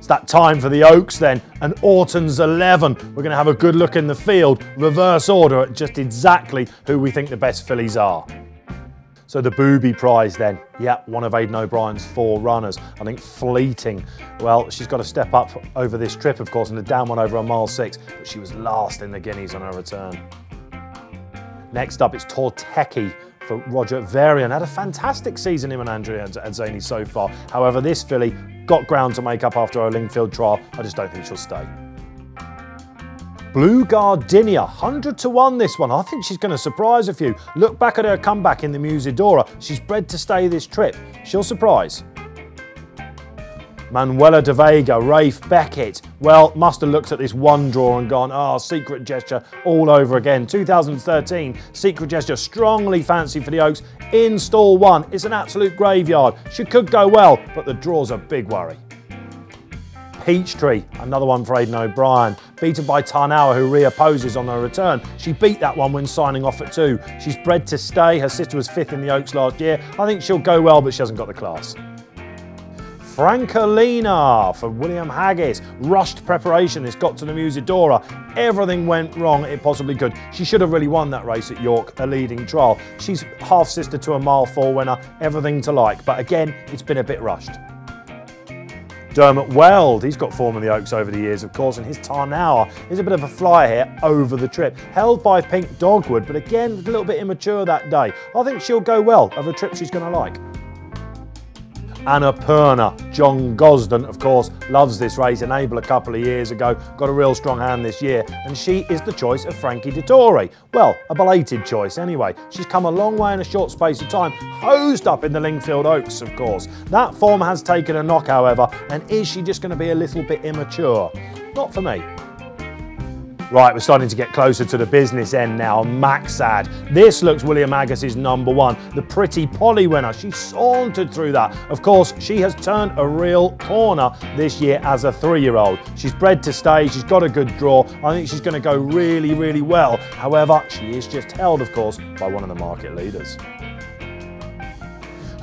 It's that time for the Oaks then, and Orton's 11. We're going to have a good look in the field, reverse order at just exactly who we think the best fillies are. So the Booby Prize then, yeah, one of Aidan O'Brien's 4 runners. I think Fleeting, well, she's got to step up over this trip, of course, and a down one over a mile 6, but she was last in the Guineas on her return. Next up, it's Tizecchi for Roger Varian. Had a fantastic season, him and Andrea Azzani so far. However, this filly got ground to make up after her Lingfield trial. I just don't think she'll stay. Blue Gardenia, 100 to 1 this one. I think she's going to surprise a few. Look back at her comeback in the Dora. She's bred to stay this trip. She'll surprise. Manuela de Vega, Rafe Beckett. Well, must have looked at this one draw and gone, oh, Secret Gesture all over again. 2013, Secret Gesture strongly fancied for the Oaks in stall 1. It's an absolute graveyard. She could go well, but the draw's a big worry. Peachtree, another one for Aidan O'Brien. Beaten by Tarnower, who reopposes on her return. She beat that one when signing off at 2. She's bred to stay. Her sister was 5th in the Oaks last year. I think she'll go well, but she hasn't got the class. Francolina for William Haggis. Rushed preparation. This got to the Dora. Everything went wrong it possibly could. She should have really won that race at York, a leading trial. She's half-sister to a mile 4 winner. Everything to like. But again, it's been a bit rushed. Dermot Weld, he's got form in the Oaks over the years, of course, and his Tarnower is a bit of a flyer here over the trip. Held by Pink Dogwood, but again, a little bit immature that day. I think she'll go well over a trip she's going to like. Annapurna, John Gosden, of course, loves this race. Enable a couple of years ago, got a real strong hand this year, and she is the choice of Frankie Dettori. Well, a belated choice anyway. She's come a long way in a short space of time, hosed up in the Lingfield Oaks, of course. That form has taken a knock, however, and is she just going to be a little bit immature? Not for me. Right, we're starting to get closer to the business end now. Maxad. This looks William Aggas's number 1. The Pretty Polly winner. She sauntered through that. Of course, she has turned a real corner this year as a 3-year-old. She's bred to stay. She's got a good draw. I think she's going to go really, really well. However, she is just held, of course, by one of the market leaders.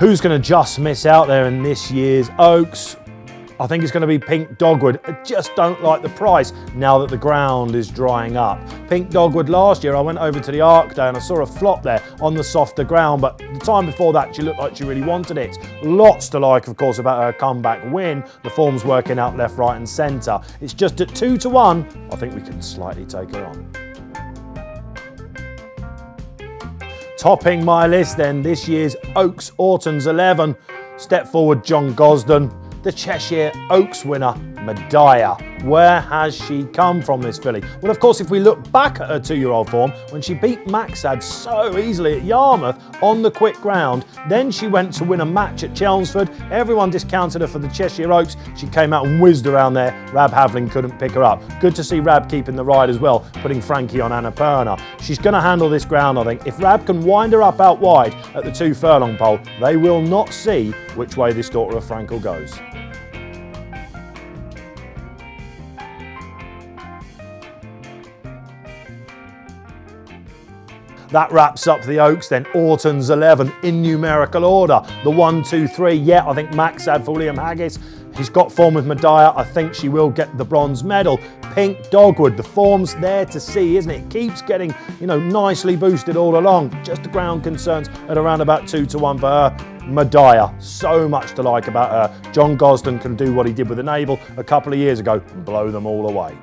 Who's going to just miss out there in this year's Oaks? I think it's going to be Pink Dogwood. I just don't like the price now that the ground is drying up. Pink Dogwood last year, I went over to the Arc Day and I saw a flop there on the softer ground, but the time before that she looked like she really wanted it. Lots to like, of course, about her comeback win. The form's working out left, right and centre. It's just at 2 to 1. I think we can slightly take her on. Topping my list then, this year's Oaks Orton's 11. Step forward, John Gosden. The Cheshire Oaks winner, Madaya. Where has she come from, this filly? Well, of course, if we look back at her 2-year-old form, when she beat Maxad so easily at Yarmouth on the quick ground, then she went to win a match at Chelmsford. Everyone discounted her for the Cheshire Oaks. She came out and whizzed around there. Rab Havlin couldn't pick her up. Good to see Rab keeping the ride as well, putting Frankie on Annapurna. She's going to handle this ground, I think. If Rab can wind her up out wide at the 2 furlong pole, they will not see which way this daughter of Frankel goes. That wraps up the Oaks then. Orton's 11 in numerical order. The 1, 2, 3, yeah, I think Maxad for William Haggis. He's got form with Madaya. I think she will get the bronze medal. Pink Dogwood, the form's there to see, isn't it? Keeps getting, nicely boosted all along. Just the ground concerns at around about 2 to 1 for her. Madaya, so much to like about her. John Gosden can do what he did with Enable a couple of years ago and blow them all away.